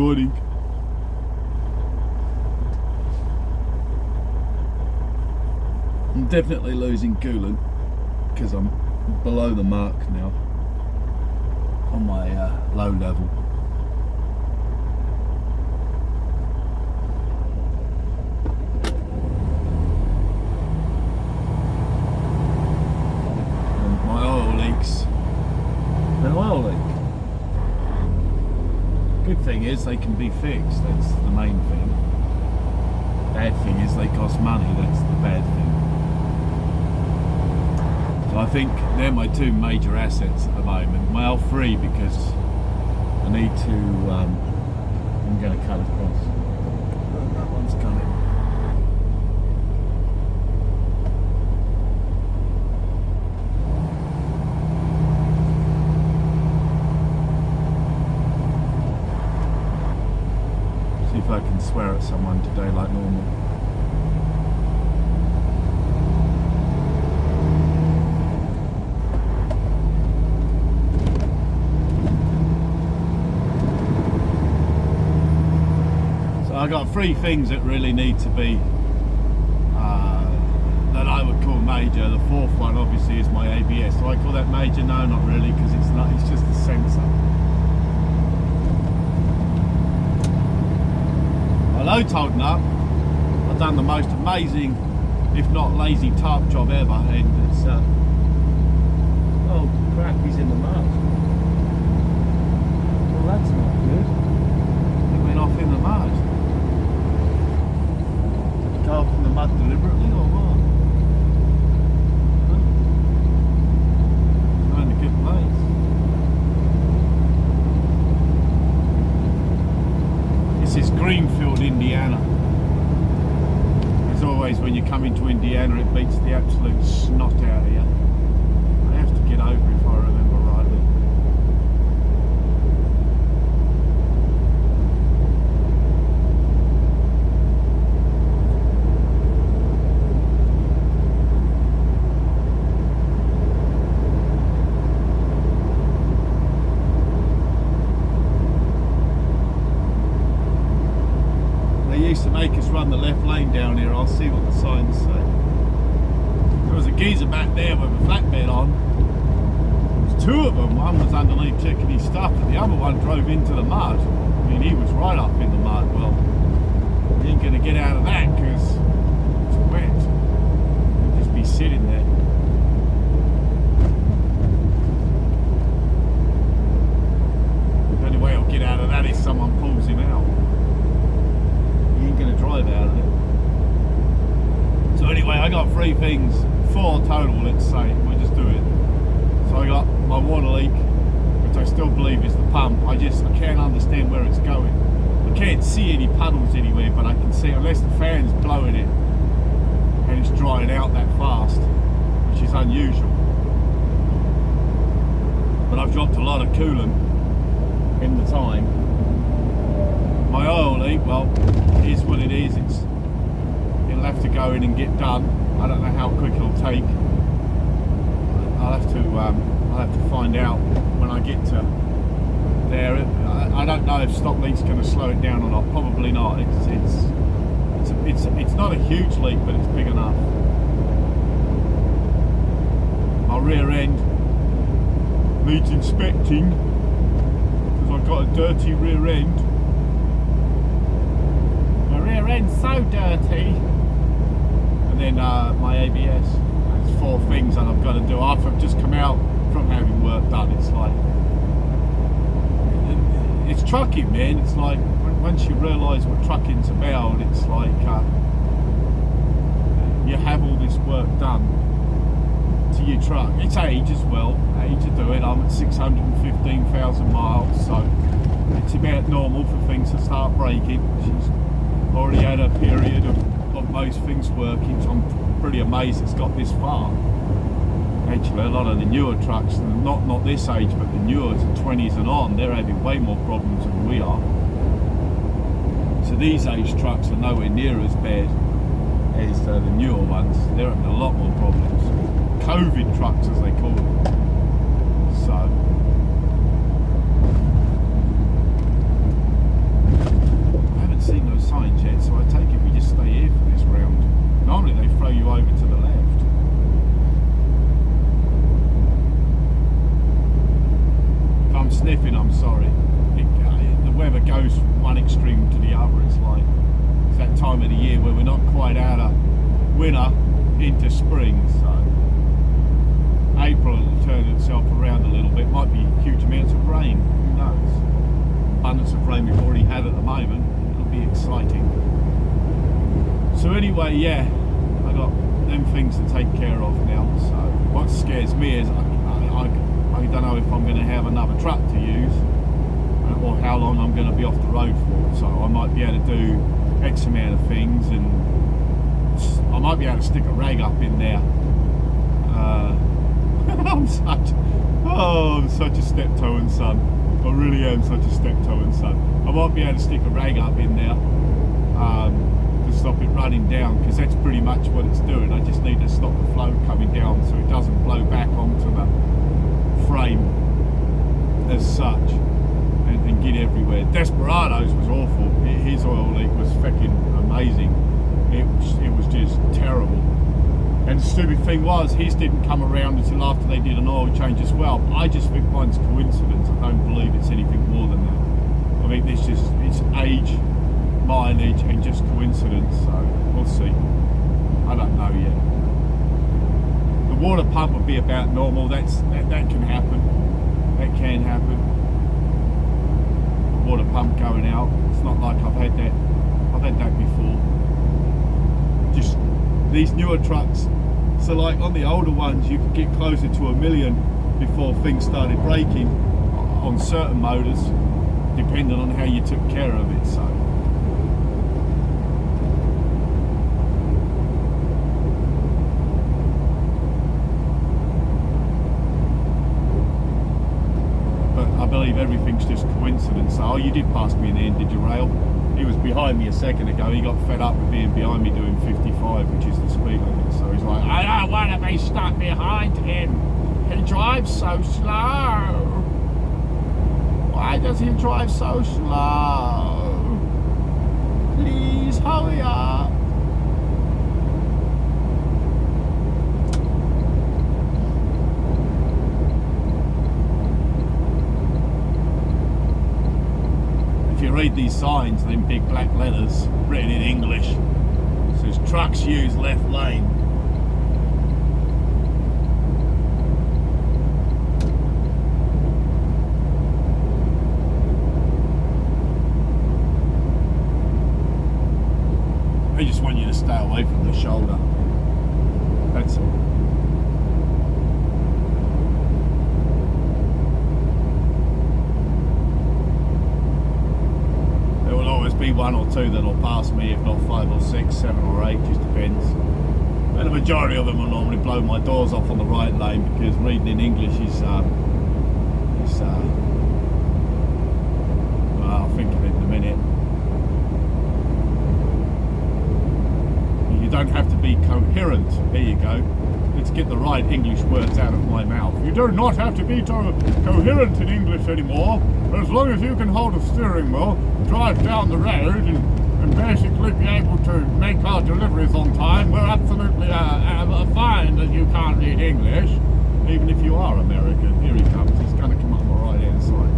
morning. I'm definitely losing coolant because I'm below the mark now on my low level. And my oil leaks. An oil leak. Good thing is they can be fixed, that's the main thing. Bad thing is they cost money, that's the bad thing. So I think they're my two major assets at the moment. My L3 because I need to, I'm going to cut across. That one's coming. See if I can swear at someone today like normal. I've got three things that really need to be that I would call major. The fourth one obviously is my ABS. Do I call that major? No, not really, because it's not. It's just a sensor. My load's holding up. I've done the most amazing, if not lazy, tarp job ever, and it's oh crap, he's in the mud. Well, that's not good. He went off in the mud. Go off in the mud deliberately or what? Huh? In a good place. This is Greenfield, Indiana. As always, when you come into Indiana, it beats the absolute snot out of you. I have to get over if I remember rightly. Used to make us run the left lane down here. I'll see what the signs say. There was a geezer back there with a flatbed on. There was two of them. One was underneath checking his stuff, but the other one drove into the mud. I mean, he was right up in the mud. Well, he ain't going to get out of that because it's wet. He'll just be sitting there. The only way he'll get out of that is someone pulls him out. Going to drive out of it. So anyway, I got three things, four total, let's say. We'll just do it. So I got my water leak, which I still believe is the pump. I can't understand where it's going. I can't see any puddles anywhere, but I can see, unless the fan's blowing it and it's drying out that fast, which is unusual. But I've dropped a lot of coolant in the time. My oil leak, well, is what it is. It'll have to go in and get done. I don't know how quick it'll take. I'll have to find out when I get to there. I don't know if stop leak's going to slow it down or not. Probably not. It's not a huge leak, but it's big enough. My rear end needs inspecting because I've got a dirty rear end. Rear end's so dirty. And then my ABS. That's four things that I've got to do after I've just come out from having work done. It's like it's trucking, man. It's like once you realise what trucking's about, it's like you have all this work done to your truck. It's age as well. Age to do it. I'm at 615,000 miles, so it's about normal for things to start breaking. Already had a period of most things working, so I'm pretty amazed it's got this far. Actually, a lot of the newer trucks, not this age, but the newer, the 20s and on, they're having way more problems than we are. So these age trucks are nowhere near as bad as the newer ones. They're having a lot more problems. COVID trucks, as they call them. So no signs yet, so I take it we just stay here for this round. Normally they throw you over to the left. If I'm sniffing, I'm sorry. The weather goes from one extreme to the other. It's like it's that time of the year where we're not quite out of winter into spring, so April will turn itself around a little bit. Might be huge amounts of rain, who knows. Abundance of rain we've already had at the moment. It'll be exciting. So anyway, yeah, I got them things to take care of now. So what scares me is I don't know if I'm going to have another truck to use or how long I'm going to be off the road for. So I might be able to do X amount of things, and I might be able to stick a rag up in there. I'm such a step-toeing son. I really am such a step-toeing son. I might be able to stick a rag up in there to stop it running down, because that's pretty much what it's doing. I just need to stop the flow coming down so it doesn't blow back onto the frame as such and get everywhere. Desperado's was awful. His oil leak was fucking amazing. It was just terrible. And the stupid thing was, his didn't come around until after they did an oil change as well. I just think mine's coincidence. I don't believe it's anything more than that. I mean, it's age, mileage, and just coincidence. So we'll see. I don't know yet. The water pump would be about normal. That can happen. That can happen. The water pump going out. It's not like I've had that before. Just these newer trucks. So like on the older ones, you could get closer to 1 million before things started breaking on certain motors, depending on how you took care of it. So but I believe everything's just coincidence. So, oh, you did pass me in the end, did you, Rail? He was behind me a second ago. He got fed up with being behind me doing 55, which is the speed limit. So he's like, I don't want to be stuck behind him. He drives so slow. Why does he drive so slow? Please hurry up. If you read these signs, them big black letters written in English, it says trucks use left lane. They just want you to stay away from the shoulder. That's all. Be one or two that'll pass me, if not 5 or 6, 7 or 8, just depends. And the majority of them will normally blow my doors off on the right lane, because reading in English is well, I'll think of it in a minute. You don't have to be coherent. There you go. Let's get the right English words out of my mouth. You do not have to be coherent in English anymore. As long as you can hold a steering wheel, drive down the road, and basically be able to make our deliveries on time, we're absolutely fine that you can't read English. Even if you are American. Here he comes. He's going to come up my right hand side,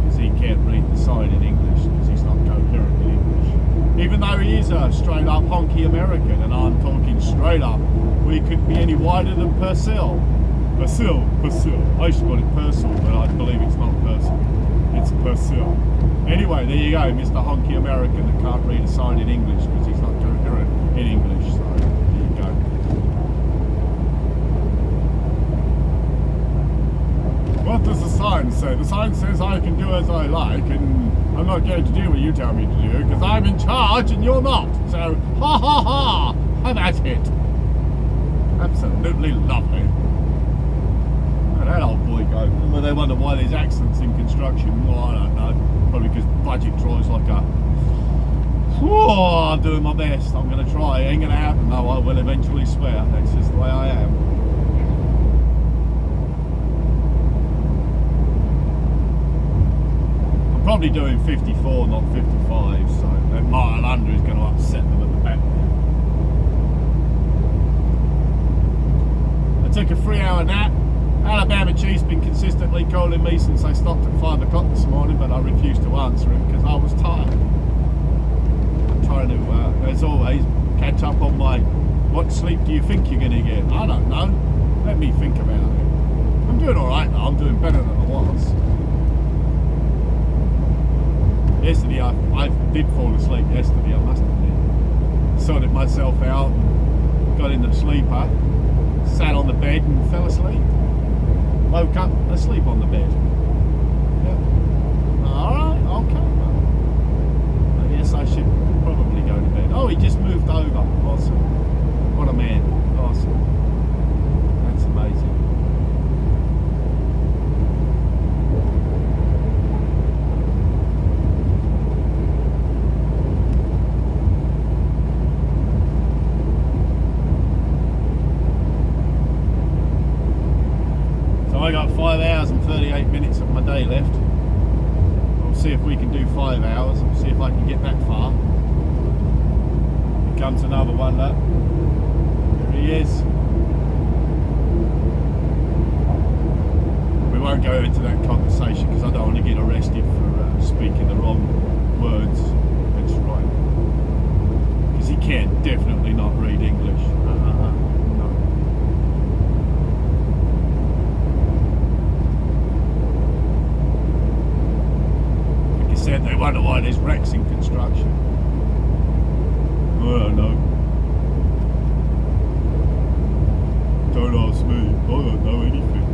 because he can't read the sign in English, because he's not coherent in English. Even though he is a straight up honky American, and I'm talking straight up. We couldn't be any wider than Purcell. Purcell. I used to call it Purcell, but I believe it's not Purcell. It's Purcell. Anyway, there you go, Mr. Honky American that can't read a sign in English because he's not coherent in English. So there you go. What does the sign say? The sign says I can do as I like, and I'm not going to do what you tell me to do, because I'm in charge and you're not. So, ha ha ha! Have at it. Absolutely lovely. Where'd that old boy go? Well, they wonder why there's accidents in construction. Well, I don't know. Probably because budget drives like a... Oh, I'm doing my best. I'm going to try. It ain't going to happen though. I will eventually swear. That's just the way I am. I'm probably doing 54, not 55, so... That mile under is going to upset them at the back there. I took a 3-hour nap. Alabama Chief's been consistently calling me since I stopped at 5 o'clock this morning, but I refused to answer him because I was tired. I'm trying to, as always, catch up on my what sleep do you think you're going to get? I don't know. Let me think about it. I'm doing alright now. I'm doing better than I was. Yesterday, I did fall asleep yesterday, I must admit. Sorted myself out, got in the sleeper, sat on the bed and fell asleep. Woke up asleep on the bed. Yeah. Alright, okay. Well, I guess I should probably go to bed. Oh, he just moved over. Awesome. What a man. Awesome. That's amazing. I got 5 hours and 38 minutes of my day left. We'll see if we can do 5 hours. We'll see if I can get that far. Here comes another one, look. There he is. We won't go into that conversation because I don't want to get arrested for speaking the wrong words. That's right. Because he can definitely not read English. Said they wonder why there's wrecks in construction. I don't know. Don't ask me. I don't know anything.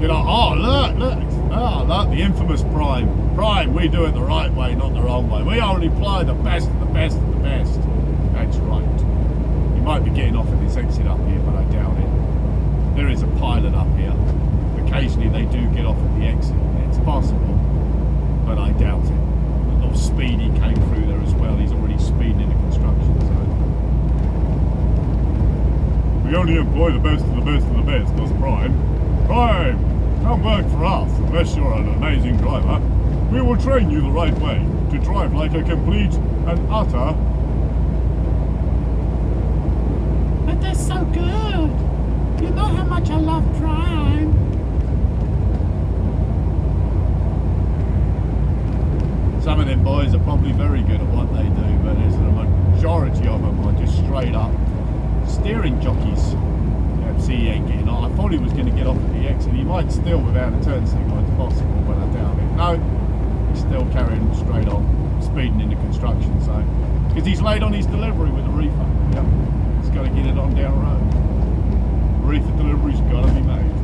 Get on. Oh, look. Oh, look, the infamous Prime. Prime, we do it the right way, not the wrong way. We only apply the best of the best of the best. That's right. You might be getting off at this exit up here, but I doubt it. There is a pilot up here. Occasionally they do get off at the exit. It's possible, but I doubt it. A little Speedy came through there as well. He's already speeding in the construction zone. We only employ the best of the best of the best, does Prime. Prime, come work for us, unless you're an amazing driver. We will train you the right way to drive like a complete and utter. But they're so good. You know how much I love Prime. Some of them boys are probably very good at what they do, but there's a majority of them are just straight up steering jockeys. Yeah, see, he ain't getting off. I thought he was going to get off at the exit. He might still without a turn signal, it's possible, but I doubt it. No, he's still carrying straight on, speeding in the construction zone. Because he's late on his delivery with a reefer. Yep. He's got to get it on down the road. Reefer delivery's got to be made.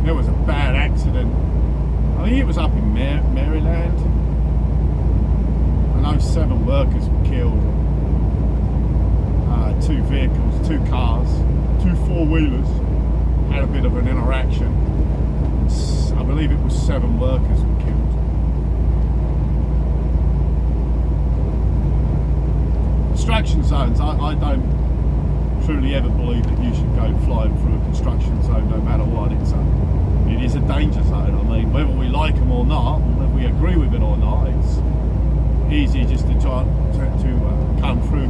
There was a bad accident. I think it was up in Maryland. I know 7 workers were killed. 2 vehicles, 2 cars, 2 4-wheelers had a bit of an interaction. I believe it was 7 workers were killed. Construction zones, I don't truly ever believe that you should go flying through a construction zone no matter what. It is a danger zone. I mean, whether we like them or not, whether we agree with it or not, it's easy just to try to come through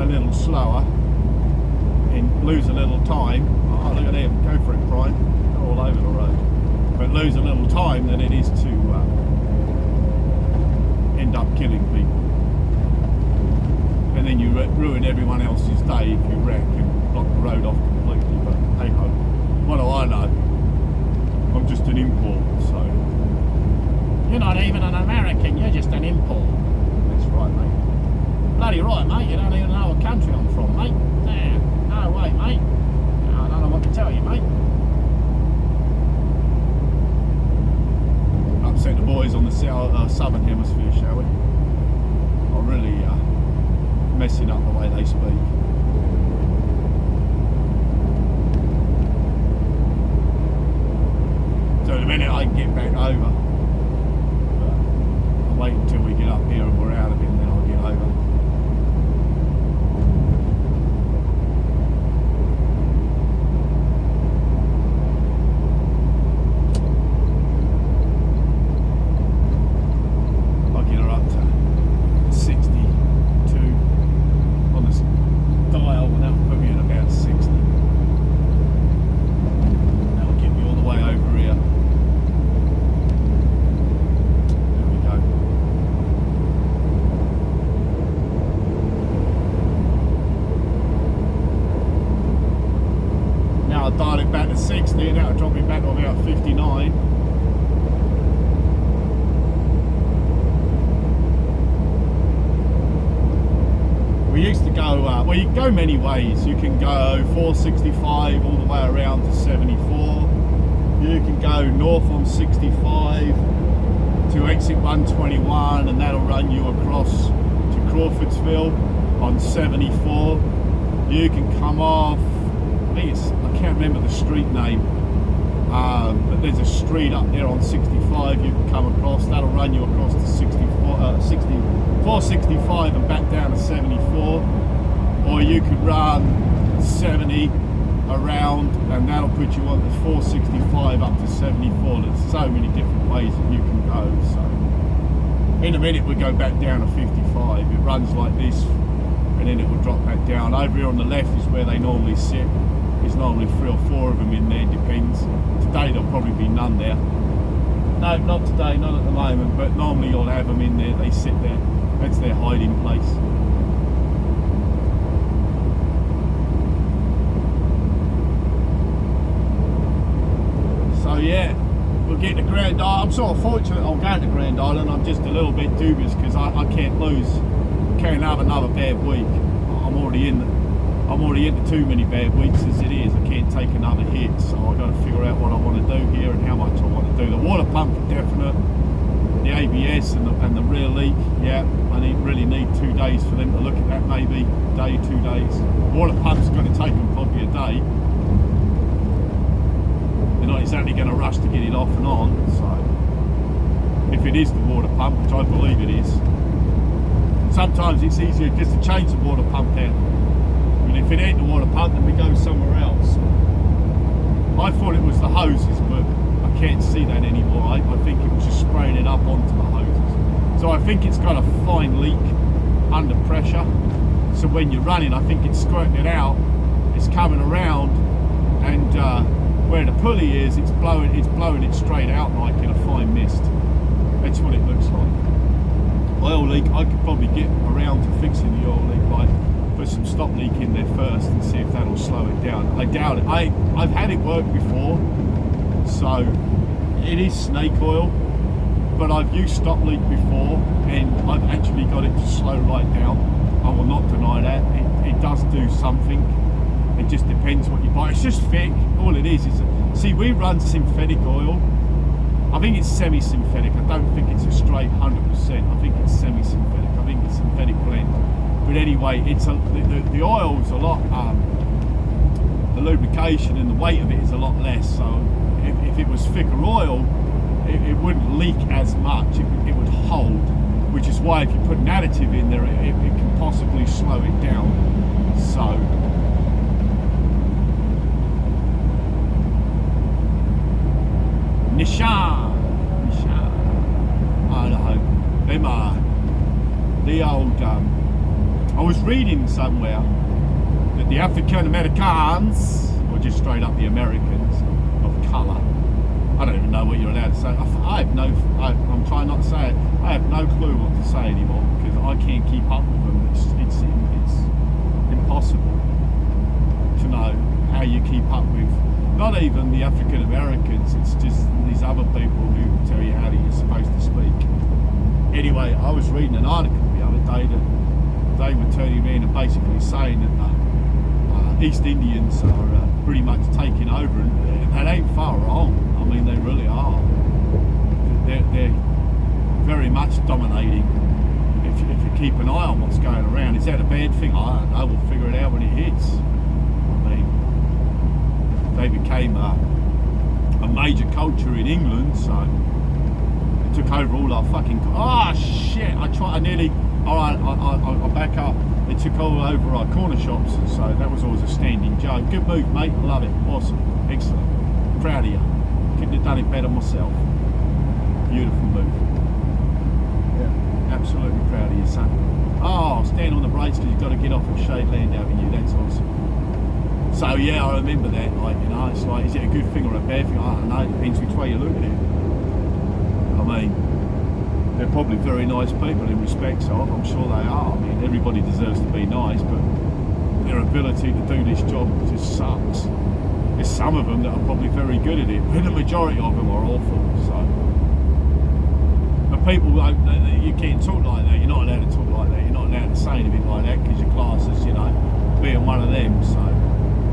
a little slower and lose a little time. Oh, look at him, go for it, Prime. Go all over the road. But lose a little time than it is to end up killing people. And then you ruin everyone else's day if you wreck and block the road off completely. But hey ho, what do I know? I'm just an import, so. You're not even an American, you're just an import. That's right, mate. Bloody right, mate, you don't even know what country I'm from, mate. Damn, no way, mate. I don't know what to tell you, mate. Upset the boys on the southern hemisphere, shall we? I'm really messing up the way they speak. So minute I can get back over. But I'll wait until we get up here and we're out of it, and then I'll get over. I'll get her up to 62 on this dial, and that'll put me at about 60. That'll get me all the way over here. There we go. Now I'll dial it back to 60, and that'll drop me back to about 59. We used to go, well, you can go many ways. You can go 465 all the way around to 74. You can go north on 65 to exit 121, and that'll run you across to Crawfordsville on 74. You can come off, I can't remember the street name, but there's a street up there on 65 you can come across. That'll run you across to 465 and back down to 74. Or you could run 70 around, and that'll put you on to 465 up to 74. There's so many different ways that you can go. So in a minute we go back down to 55. It runs like this, and then it will drop back down. Over here on the left is where they normally sit. There's normally 3 or 4 of them in there, depends. Today there'll probably be none there. No, not today, not at the moment, but normally you'll have them in there. They sit there. That's their hiding place. So yeah, we'll get to Grand Island. I'm sort of fortunate I'm going to Grand Island. I'm just a little bit dubious because I can't lose. Can't have another bad week. I'm already into too many bad weeks as it is. I can't take another hit, so I've got to figure out what I want to do here and how much I want to do. The water pump for definite, the ABS and the rear leak, yeah, I really need 2 days for them to look at that, maybe day, 2 days. The water pump's going to take them probably a day. They're not exactly going to rush to get it off and on, so if it is the water pump, which I believe it is, sometimes it's easier just to change the water pump out. And if it ain't the water pump, then we go somewhere else. I thought it was the hoses, but I can't see that anymore. I think it was just spraying it up onto the hoses. So I think it's got a fine leak under pressure. So when you're running, I think it's squirting it out. It's coming around, and where the pulley is, it's blowing it straight out like in a fine mist. That's what it looks like. Oil leak, I could probably get around to fixing the oil leak by put some stop leak in there first and see if that'll slow it down. I doubt it. I've had it work before, so it is snake oil, but I've used stop leak before and I've actually got it to slow right down. I will not deny that. It does do something. It just depends what you buy. It's just thick. All it is, see, we run synthetic oil. I think it's semi-synthetic. I don't think it's a straight 100%. I think it's semi-synthetic. I think it's synthetic blend. But anyway, it's the oil is a lot, the lubrication and the weight of it is a lot less. So if it was thicker oil, it wouldn't leak as much. It would hold, which is why if you put an additive in there, it can possibly slow it down. So Nishan, Idaho. Them are the old. I was reading somewhere that the African Americans, or just straight up the Americans of colour, I don't even know what you're allowed to say. I'm trying not to say it. I have no clue what to say anymore because I can't keep up with them. It's impossible to know how you keep up with not even the African Americans. It's just these other people who tell you how you're supposed to speak. Anyway, I was reading an article the other day that they were turning around and basically saying that East Indians are pretty much taking over, and that ain't far wrong. I mean, they really are. They're very much dominating. If you keep an eye on what's going around, is that a bad thing? I don't know. We'll figure it out when it hits. I mean, they became a major culture in England, so it took over all our fucking. Oh shit! I nearly. All right, I back up. It took all over our corner shops, so that was always a standing joke. Good move, mate. Love it. Awesome. Excellent. Proud of you. Couldn't have done it better myself. Beautiful move. Yeah, absolutely proud of you, son. Oh, stand on the brakes because you've got to get off of Shadeland Avenue. That's awesome. So yeah, I remember that. Like, you know, it's like, is it a good thing or a bad thing? I don't know. It depends which way you look at it. I mean, they're probably very nice people in respects of. I'm sure they are. I mean, everybody deserves to be nice, but their ability to do this job just sucks. There's some of them that are probably very good at it, but the majority of them are awful. So, but people don't. You can't talk like that. You're not allowed to talk like that. You're not allowed to say anything like that because your class is, you know, being one of them. So,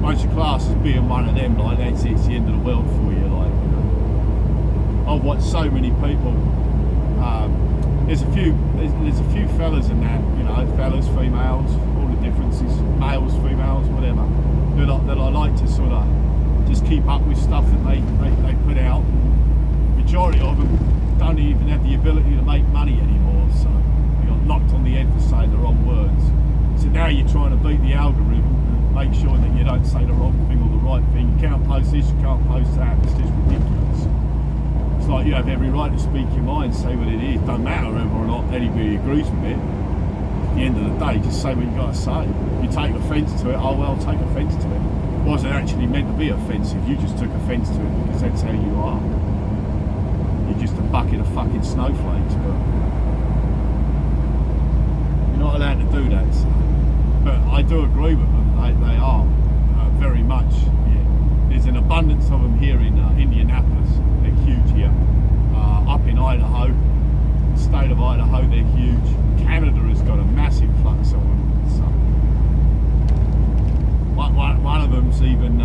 once your class is being one of them, like that's it. It's the end of the world for you. Like, you know, I've watched so many people. There's a few fellas in that, you know, fellas, females, all the differences, males, females, whatever, that I like to sort of just keep up with stuff that they put out. Majority of them don't even have the ability to make money anymore, so they got knocked on the head for saying the wrong words. So now you're trying to beat the algorithm and make sure that you don't say the wrong thing or the right thing. You can't post this, you can't post that. It's just ridiculous. It's like you have every right to speak your mind, say what it is. Don't matter whether or not anybody agrees with it. At the end of the day, just say what you got to say. If you take offence to it, oh well, take offence to it. It wasn't actually meant to be offensive. You just took offence to it because that's how you are. You're just a bucket of fucking snowflakes, but you're not allowed to do that. So. But I do agree with them. They are very much. Yeah. There's an abundance of them here in Indianapolis. They're huge here. Up in Idaho, the state of Idaho, they're huge. Canada has got a massive flux of them. So one of them's even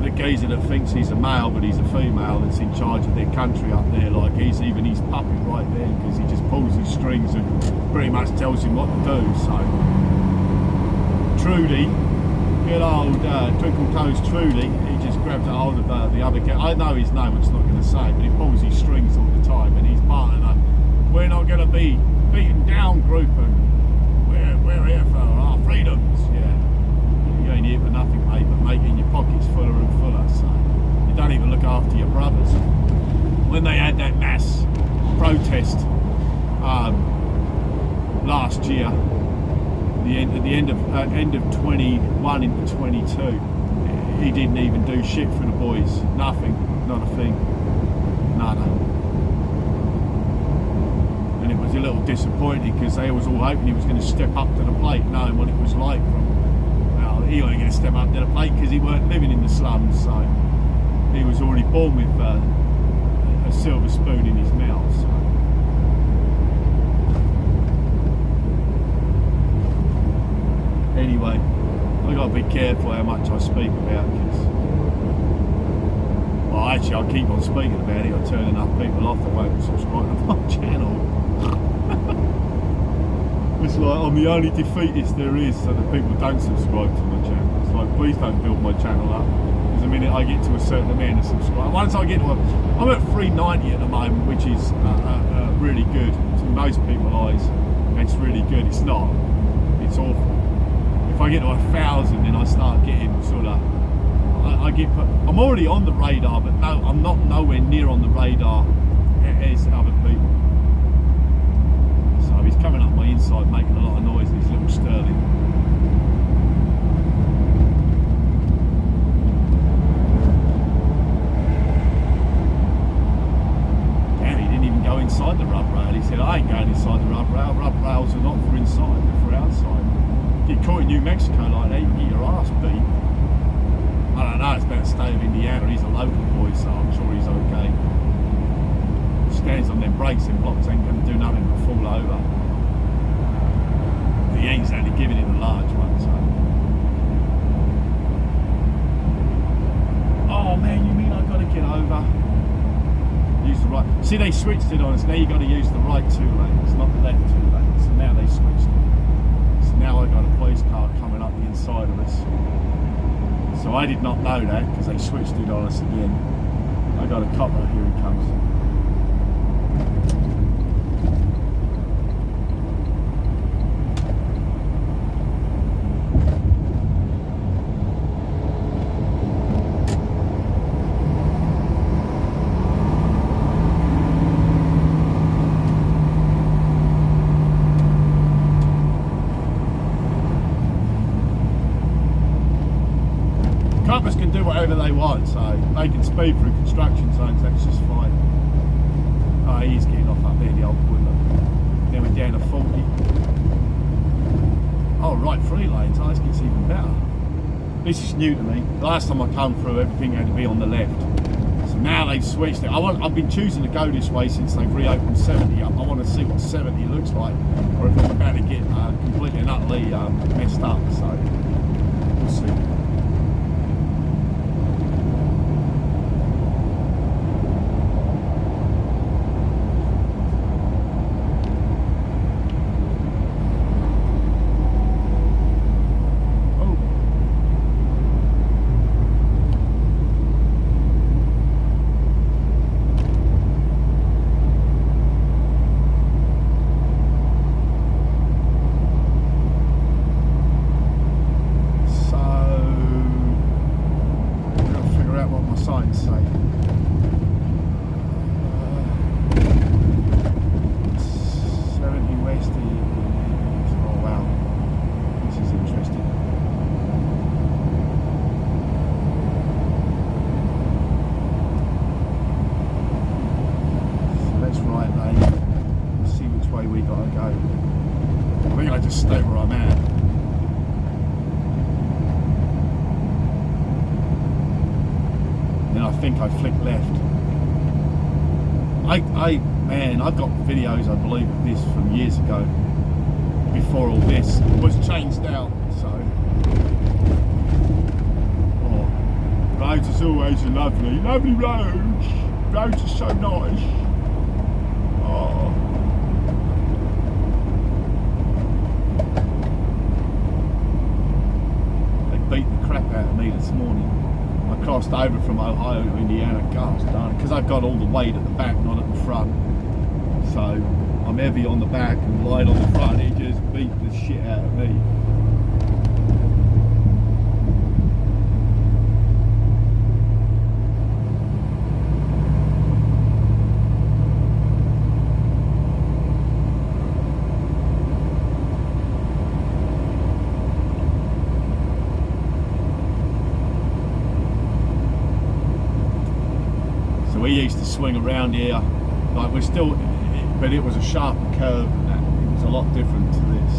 the geezer that thinks he's a male but he's a female that's in charge of their country up there. Like he's puppet right there because he just pulls his strings and pretty much tells him what to do. So Trudy, good old Twinkle Toes Trudy, he just grabs a hold of the other guy. I know his name, I'm just not going to say, but he pulls his strings all the time and he's part of the "we're not going to be beaten down" group and we're here for our freedoms. Yeah, you ain't here for nothing, mate, but making your pockets fuller and fuller. So you don't even look after your brothers. When they had that mass protest last year, at the end of 21 into 22, he didn't even do shit for the boys. Nothing, not a thing, nada. And it was a little disappointing because they was all hoping he was going to step up to the plate, knowing what it was like. Well, he wasn't going to step up to the plate because he weren't living in the slums, so he was already born with a silver spoon in his mouth. So. Anyway, I got to be careful how much I speak about because, well, actually, I'll keep on speaking about it. I'll turn enough people off that won't subscribe to my channel. It's like I'm the only defeatist there is, so that people don't subscribe to my channel. It's like, please don't build my channel up. Because the minute I get to a certain amount of subscribers, once I get to I'm at 390 at the moment, which is really good to most people's eyes. It's really good. It's not. It's awful. If I get to 1,000, then I start getting sort of. I'm already on the radar, but no, I'm not nowhere near on the radar as other people. So he's coming up my inside, making a lot of noise. His little Sterling. Damn, he didn't even go inside the rub rail. He said, "I ain't going inside the rub rail. Rub rails are not for inside; they're for outside." Get caught in New Mexico like that, you can get your ass beat. I don't know, it's about the state of Indiana. He's a local boy, so I'm sure he's okay. Stands on them brakes and blocks ain't going to do nothing but fall over. He ain't exactly giving it a large one, so. Oh man, you mean I've got to get over? Use the right. See, they switched it on us. Now you've got to use the right 2 lanes, not the left 2 lanes. So now they switched it. Now I got a police car coming up the inside of us. So I did not know that because they switched it on us again. I got a copper, here he comes. Coppers can do whatever they want, so they can speed through construction zones, that's just fine. Oh, he's getting off up there, the old boiler. Then we're down to 40. Oh, right, 3 lanes, oh, this gets even better. This is new to me. Last time I come through, everything had to be on the left. So now they've switched it. I've been choosing to go this way since they've reopened 70 up. I want to see what 70 looks like, or if I'm about to get completely and utterly messed up, so we'll see. Signs say 70 west. Oh wow, this is interesting. So that's right lane. Let's see which way we gotta go. I think I just stay where I'm at. I think I flicked left. Man, I've got videos, I believe, of this from years ago, before all this was changed out, so. Oh, roads is always lovely roads. Roads are so nice. Oh. They beat the crap out of me this morning. I crossed over from Ohio to Indiana, gosh darn, because I've got all the weight at the back, not at the front. So I'm heavy on the back and light on the front. It just beat the shit out of me. We used to swing around here, like we're still, but it was a sharper curve and that. It was a lot different to this.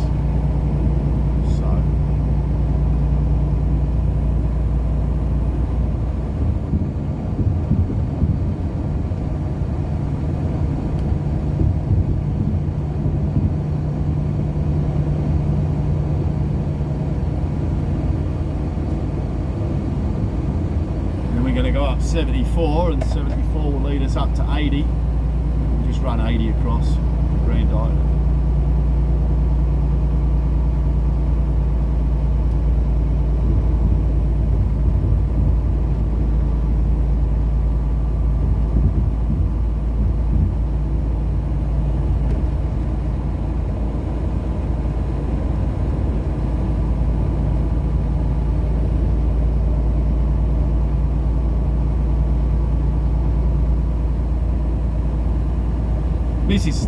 So. We're going to go up 74, and 74 will lead us up to 80. We'll just run 80 across the Grand Island.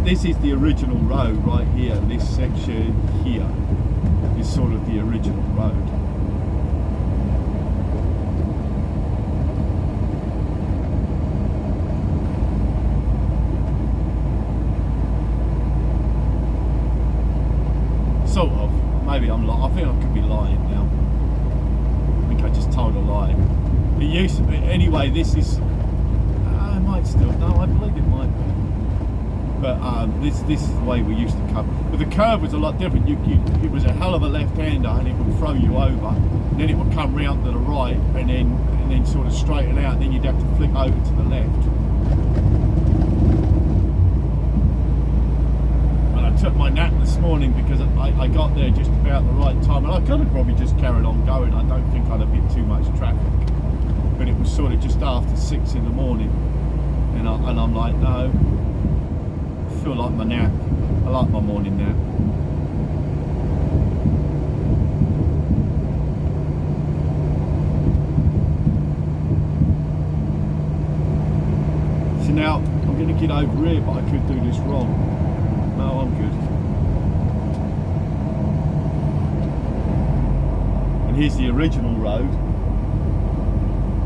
This is the original road right here. This section here is sort of the original road. Sort of. Maybe I'm lying. I think I could be lying now. I think I just told a lie. It used to be. Anyway, this is. I might still. No, I believe it might be. But this is the way we used to come. But the curve was a lot different. It was a hell of a left-hander, and it would throw you over. And then it would come round to the right, and then sort of straighten out. And then you'd have to flick over to the left. And I took my nap this morning because I I got there just about the right time, and I could have probably just carried on going. I don't think I'd have hit too much traffic, but it was sort of just after 6 in the morning, and I'm like, no, I feel like my nap. I like my morning nap. So now I'm going to get over here, but I could do this wrong. No, I'm good. And here's the original road.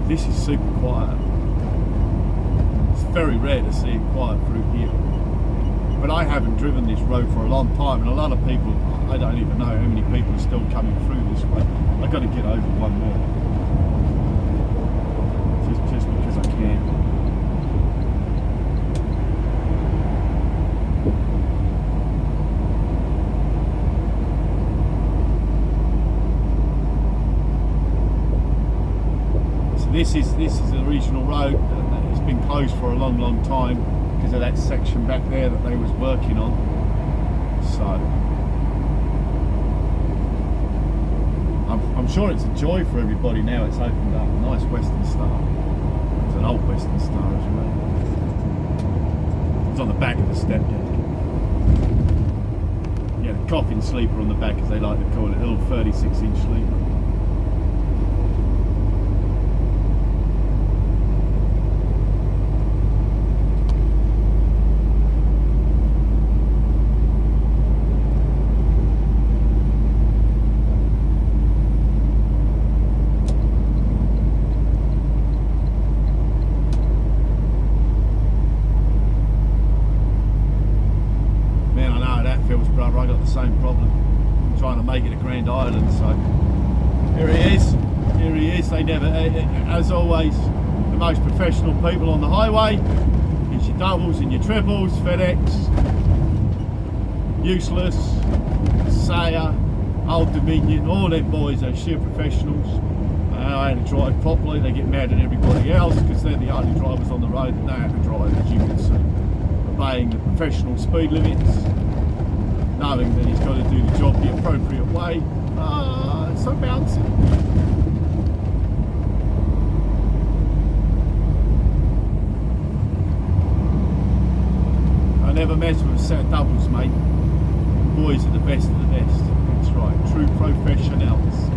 This is super quiet. It's very rare to see it quiet through here. But I haven't driven this road for a long time, and a lot of people, I don't even know how many people are still coming through this way. I've got to get over one more. Just because I can. This is the regional road. It's been closed for a long time because of that section back there that they was working on. So I'm sure it's a joy for everybody now. It's opened up. Nice Western Star. It's an old Western Star as well. It's on the back of the step deck. Yeah, the coffin sleeper on the back, as they like to call it, a little 36-inch sleeper. I got the same problem. I'm trying to make it a Grand Island, so here he is. Here he is. They never, as always, the most professional people on the highway. It's your doubles and your triples, FedEx, Useless, Sayer, Old Dominion, all them boys are sheer professionals. They know how to drive properly. They get mad at everybody else because they're the only drivers on the road that know how to drive, as you can see, obeying the professional speed limits, knowing that he's got to do the job the appropriate way. Ah, it's so bouncy. I never mess with a set of doubles, mate. The boys are the best of the best. That's right, true professionals.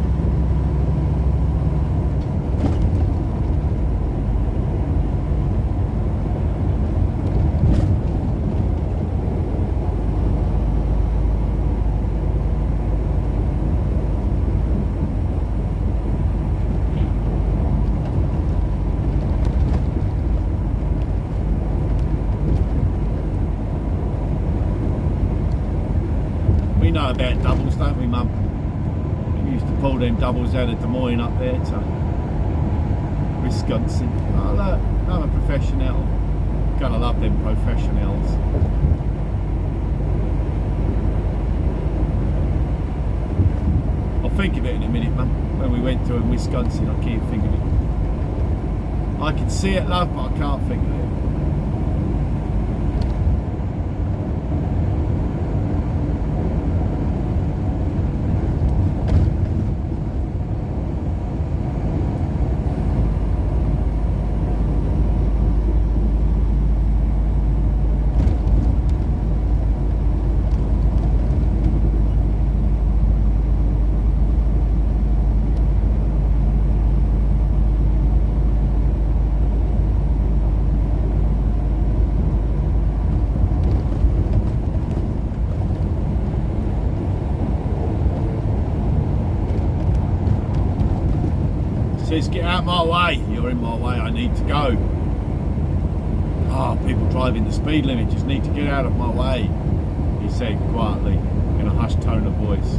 We know about doubles, don't we, Mum? We used to pull them doubles out of Des Moines up there to Wisconsin. Oh look, another professional. Gotta love them professionals. I'll think of it in a minute, Mum. When we went to Wisconsin, I can't think of it. I can see it, love, but I can't think of it. Says, get out my way. You're in my way. I need to go. Ah, people driving the speed limit just need to get out of my way, he said quietly in a hushed tone of voice.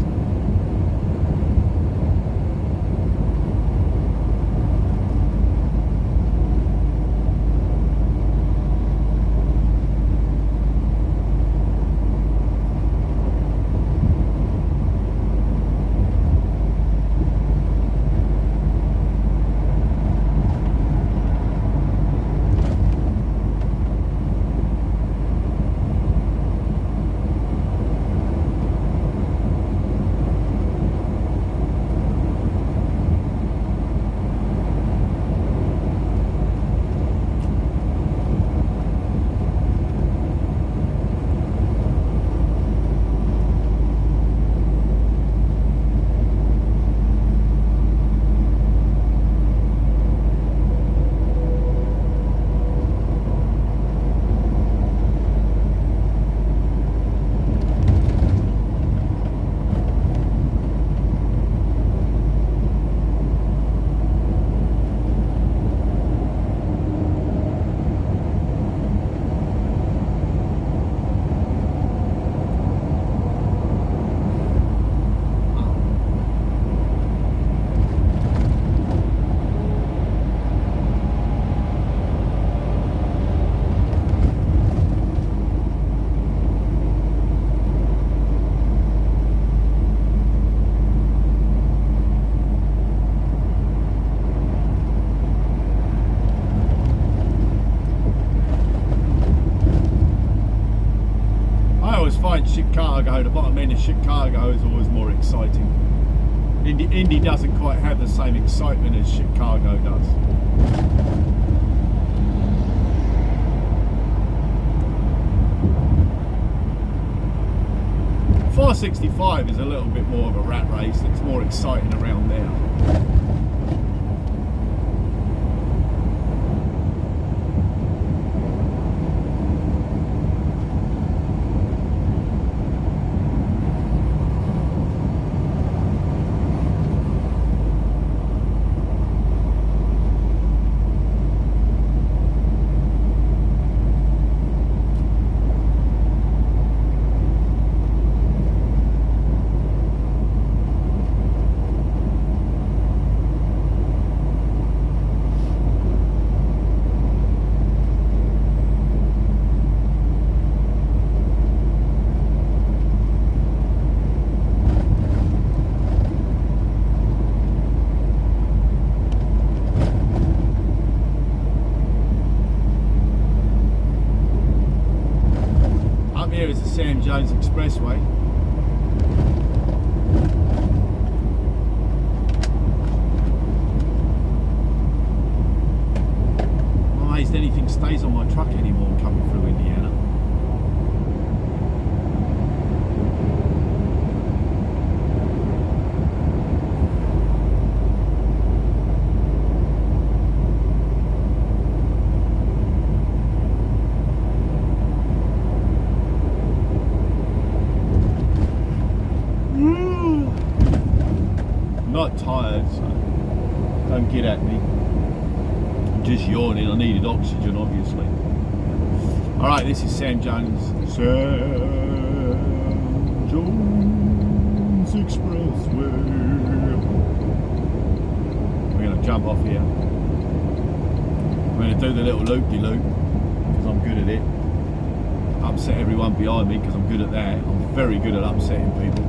just find Chicago, the bottom end of Chicago is always more exciting. Indy doesn't quite have the same excitement as Chicago does. .465 is a little bit more of a rat race. It's more exciting around there. Here is the Sam Jones Expressway. I'm amazed anything stays on my truck anymore coming through Indiana. Not tired, so don't get at me. I'm just yawning. I needed oxygen, obviously. Alright, this is Sam Jones. Sam Jones Expressway. We're going to jump off here. We're going to do the little loop-de-loop because I'm good at it. Upset everyone behind me because I'm good at that. I'm very good at upsetting people.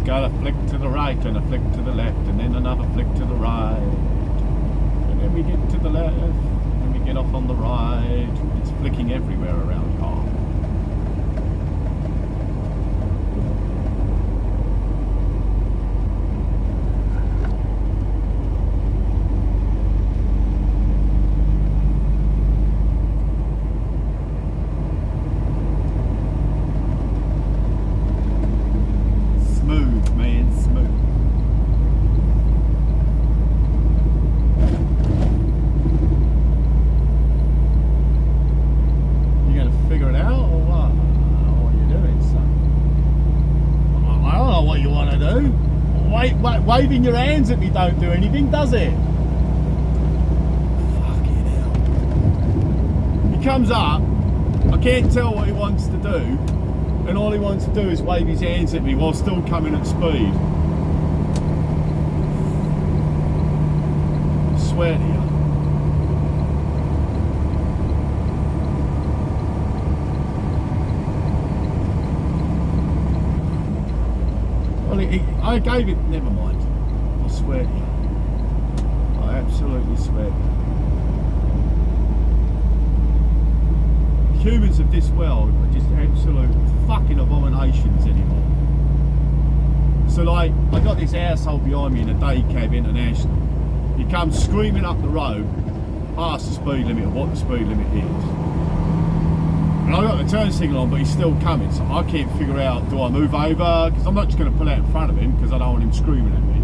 Got a flick to the right and a flick to the left and then another flick to the right and then we get to the left and we get off on the right. It's flicking everywhere around here. Waving your hands at me don't do anything, does it? Fucking hell. He comes up, I can't tell what he wants to do, and all he wants to do is wave his hands at me while still coming at speed. I swear to you. I gave it, never mind. I swear to you. I absolutely swear to you. Humans of this world are just absolute fucking abominations anymore. So like, I got this asshole behind me in a day cab international. He comes screaming up the road, past the speed limit of what the speed limit is. And I got the turn signal on, but he's still coming, so I can't figure out, do I move over? Because I'm not just going to pull out in front of him because I don't want him screaming at me.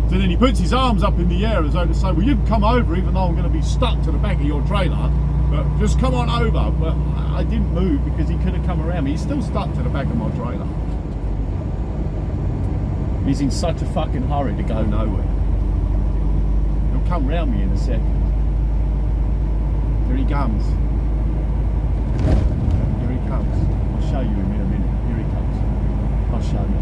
So then he puts his arms up in the air as though to say, well, you can come over even though I'm going to be stuck to the back of your trailer, but just come on over. Well, I didn't move because he could have come around me. He's still stuck to the back of my trailer. He's in such a fucking hurry to go nowhere. He'll come round me in a second. Here he comes. I'll show you him in a minute. Here he comes. I'll show you.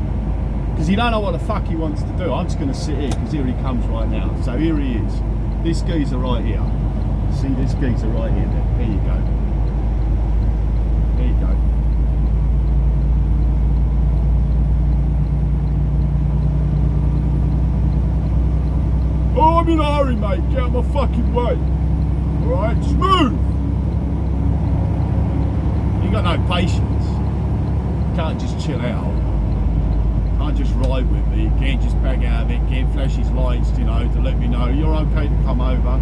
Because he don't know what the fuck he wants to do. I'm just going to sit here because here he comes right now. So here he is. This geezer right here. See this geezer right here. There you go. There you go. Oh, I'm in a hurry, mate. Get out of my fucking way. Alright, just move. You got no patience. You can't just chill out. Can't just ride with me. You can't just bang out of it. Can't flash his lights, you know, to let me know you're okay to come over.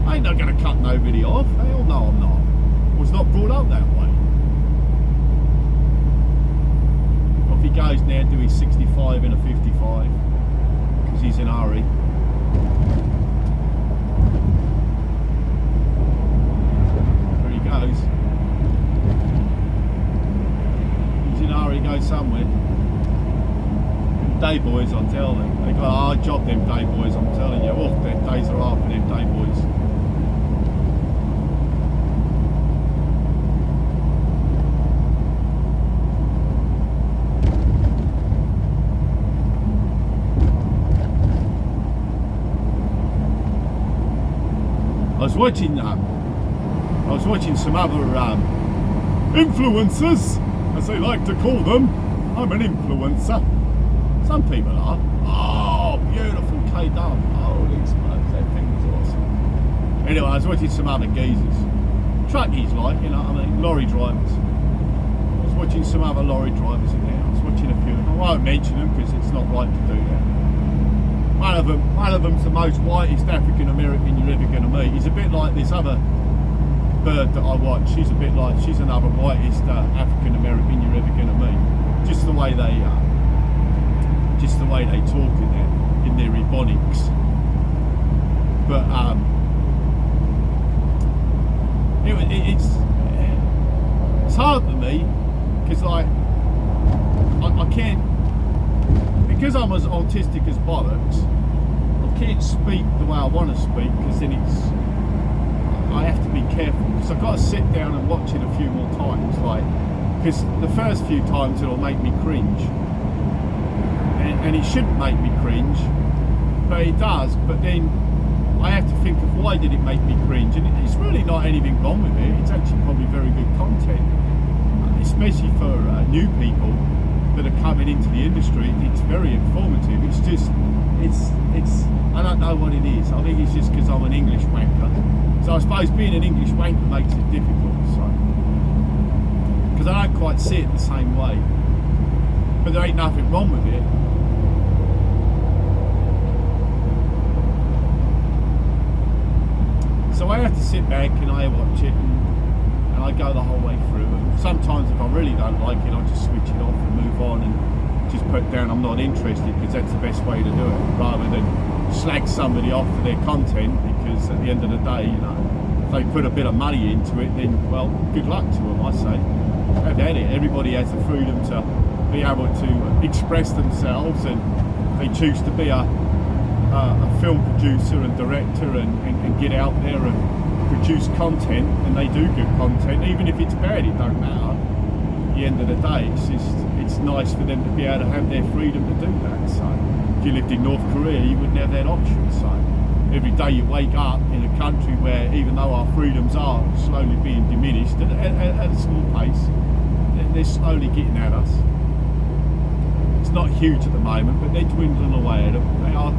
I ain't not going to cut nobody off. Hell no, I'm not. I was not brought up that way. Off he goes now, do his 65 in a 55 because he's in a hurry. There he goes. He's in a hurry, goes somewhere. Day boys, I'm telling them. They got a hard job, them day boys, I'm telling you. Oh, their days are hard for them day boys. I was watching some other influencers, as they like to call them. I'm an influencer. Some people are. Oh, beautiful K-Dub. Holy smokes, that thing was awesome. Anyway, I was watching some other geezers. Truckies, like, you know what I mean? Lorry drivers. I was watching some other lorry drivers in there. I was watching a few of them. I won't mention them because it's not right to do that. One of them's the most whitest African American you're ever going to meet. He's a bit like this other bird that I watch. She's another whitest African American you're ever going to meet. Just the way they talk in their ebonics. But it's hard for me because I can't, because I'm as autistic as bollocks. I can't speak the way I want to speak because then I have to be careful because I've got to sit down and watch it a few more times, like, because the first few times it'll make me cringe. And it shouldn't make me cringe, but it does. But then I have to think of why did it make me cringe, and it's really not anything wrong with it. It's actually probably very good content, especially for new people that are coming into the industry. It's very informative. It's just, it's I don't know what it is. I think it's just because I'm an English wanker. So I suppose being an English wanker makes it difficult. So because I don't quite see it the same way, but there ain't nothing wrong with it. So I have to sit back and I watch it and I go the whole way through. And sometimes if I really don't like it, I'll just switch it off and move on and just put down I'm not interested, because that's the best way to do it, rather than slag somebody off for their content, because at the end of the day, you know, if they put a bit of money into it, then, well, good luck to them, I say. Have at it. Everybody has the freedom to be able to express themselves, and they choose to be a film producer and director and get out there and produce content, and they do good content, even if it's bad, it don't matter. At the end of the day, it's nice for them to be able to have their freedom to do that. So if you lived in North Korea, you wouldn't have that option. So every day you wake up in a country where, even though our freedoms are slowly being diminished at a small pace, they're slowly getting at us. It's not huge at the moment, but they're dwindling away at it.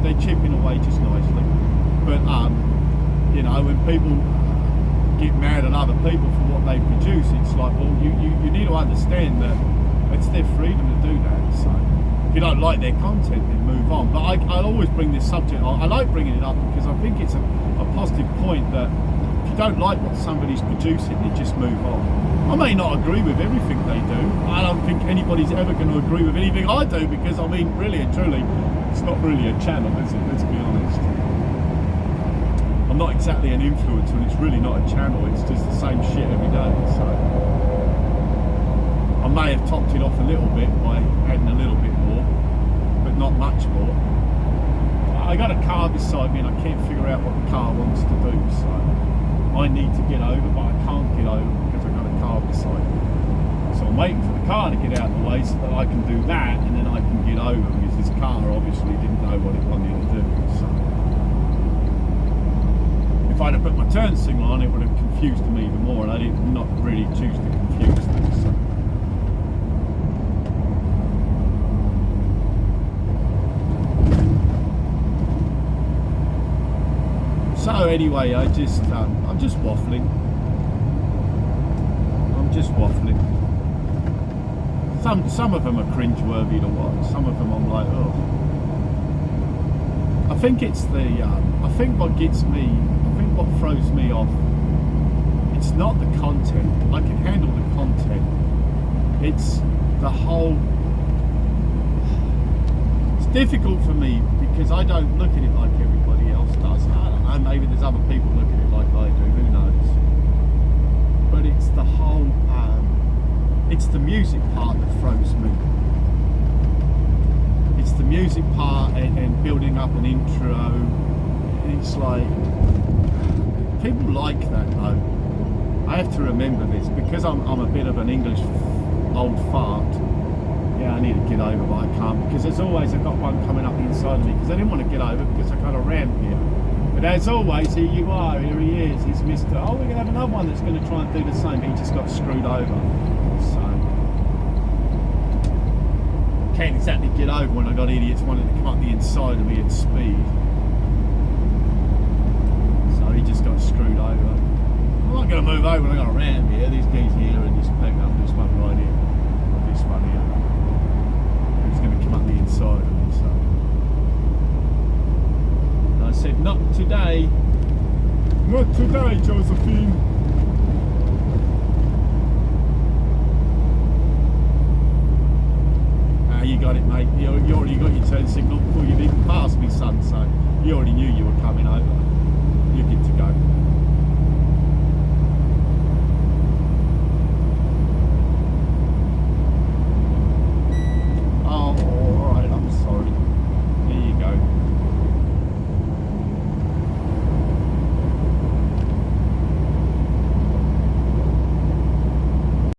They're chipping away just nicely. But you know, when people get mad at other people for what they produce, it's like, well, you need to understand that it's their freedom to do that. So if you don't like their content, then move on. But I'll always bring this subject on. I like bringing it up because I think it's a positive point that if you don't like what somebody's producing, then just move on. I may not agree with everything they do. I don't think anybody's ever going to agree with anything I do, because, I mean, really and truly, it's not really a channel, is it? Let's be honest. I'm not exactly an influencer, and it's really not a channel. It's just the same shit every day. So I may have topped it off a little bit by adding a little bit more, but not much more. I got a car beside me and I can't figure out what the car wants to do, so I need to get over, but I can't get over because I've got a car beside me. So I'm waiting for the car to get out of the way so that I can do that, and then I can get over, because this car obviously didn't know what it wanted to do. So If I'd have put my turn signal on, it would have confused them even more, and I did not really choose to confuse them. So anyway, I'm just waffling. I'm just waffling. Some of them are cringeworthy to watch. Some of them I'm like, oh. I think it's I think what gets me, I think what throws me off, it's not the content. I can handle the content. It's the whole, it's difficult for me because I don't look at it like everybody else does. I don't know, maybe there's other people look at it like I do, who knows. But it's the whole, it's the music part that throws me. It's the music part and building up an intro. It's like, people like that though. I have to remember this because I'm a bit of an English old fart. Yeah, I need to get over, but I can't because as always I've got one coming up the inside of me because I didn't want to get over because I got a ramp here. But as always, here you are, here he is, he's Mr. Oh, we're going to have another one that's going to try and do the same, but he just got screwed over. So, can't exactly get over when I got idiots wanting to come up the inside of me at speed. So he just got screwed over. I'm not going to move over when I got a ramp here, these guys here and just pick up this one right here, or this one here. He's going to come up the inside of me, so. I said, not today. Not today, Josephine. You got it, mate. You already got your turn signal before you've even passed me, son, so you already knew you were coming over. You're good to go.